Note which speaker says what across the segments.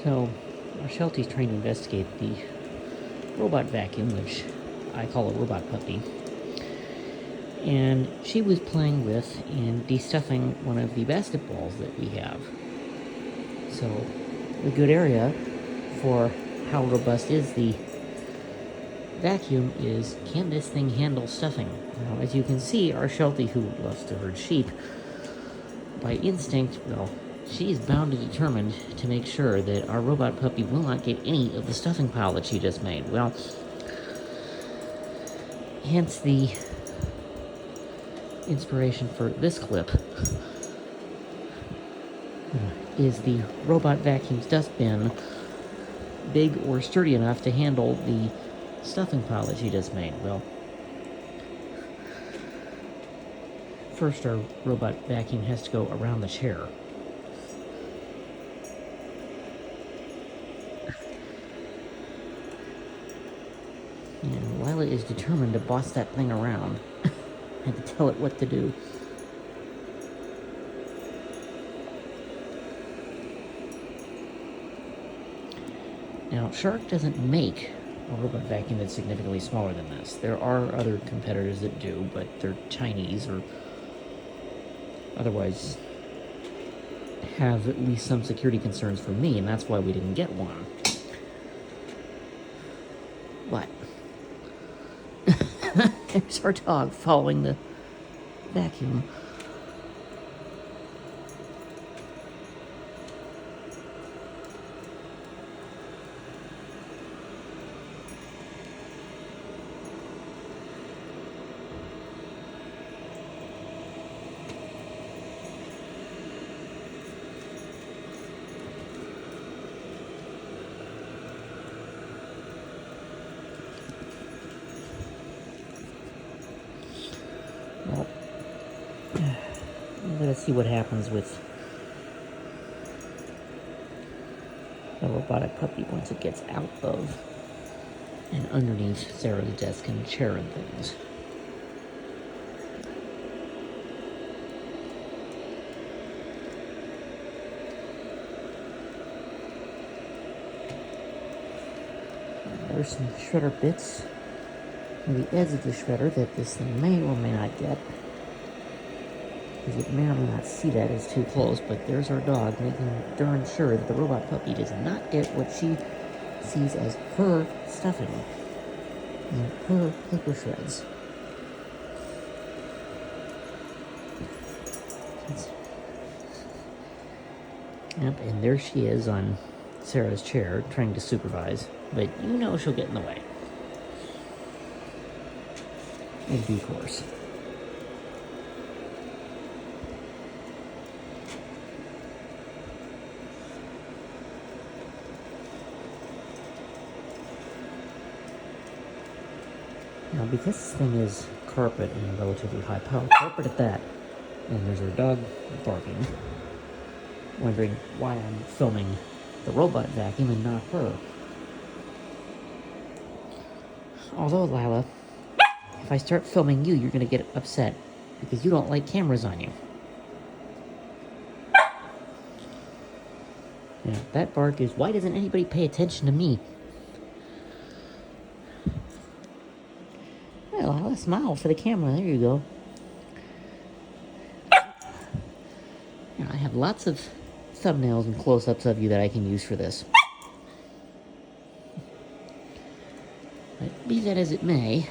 Speaker 1: So, our Sheltie's trying to investigate the robot vacuum, which I call a robot puppy. And she was playing with and destuffing one of the basketballs that we have. So, a good area for how robust is the vacuum is, can this thing handle stuffing? Now, as you can see, our Sheltie, who loves to herd sheep, by instinct, well, she's bound and determined to make sure that our robot puppy will not get any of the stuffing pile that she just made. Well, hence the inspiration for this clip is the robot vacuum's dustbin big or sturdy enough to handle the stuffing pile that she just made? Well, first our robot vacuum has to go around the chair. And Lyla is determined to boss that thing around and to tell it what to do. Now, Shark doesn't make a robot vacuum that's significantly smaller than this. There are other competitors that do, but they're Chinese or otherwise have at least some security concerns for me, and that's why we didn't get one. But there's our dog following the vacuum. Well, let's see what happens with the robotic puppy once it gets out of and underneath Sarah's desk and chair and things. There's some shredder bits on the edge of the shredder that this thing may or may not get, because it may or may not see that as too close. But there's our dog making darn sure that the robot puppy does not get what she sees as her stuffing and her paper shreds. Yep, and there she is on Sarah's chair trying to supervise, but you know she'll get in the way. In due course. Now, because this thing is carpet and relatively high power, carpet at that, and there's our dog barking, wondering why I'm filming the robot vacuum and not her. Although, Lyla, if I start filming you, you're going to get upset because you don't like cameras on you. Yeah, that bark is, why doesn't anybody pay attention to me? Well, Lyla, smile for the camera. There you go. Yeah, I have lots of thumbnails and close-ups of you that I can use for this. But be that as it may,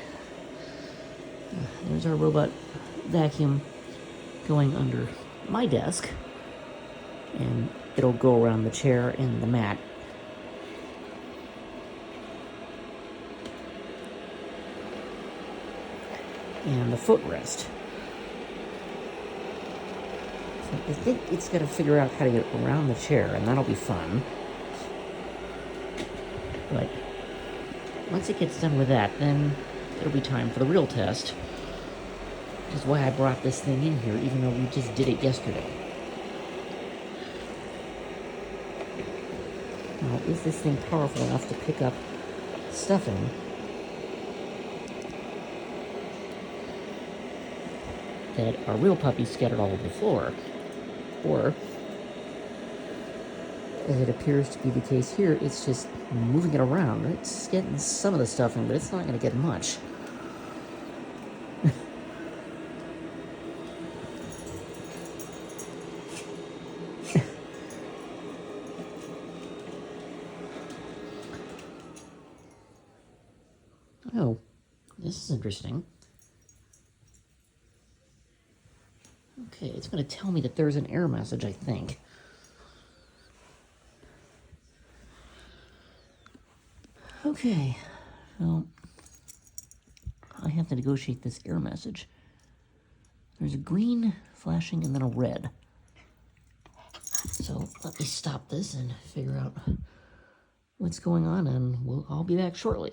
Speaker 1: there's our robot vacuum going under my desk, and it'll go around the chair and the mat. And the footrest. So I think it's got to figure out how to get around the chair, and that'll be fun. But once it gets done with that, then it'll be time for the real test. Which is why I brought this thing in here, even though we just did it yesterday. Now, is this thing powerful enough to pick up stuffing that our real puppy scattered all over the floor? Or as it appears to be the case here, it's just moving it around. It's getting some of the stuff in, but it's not going to get much. Oh, this is interesting. Okay, it's going to tell me that there's an error message, I think. Okay, well, I have to negotiate this error message. There's a green flashing and then a red. So let me stop this and figure out what's going on, and I'll be back shortly.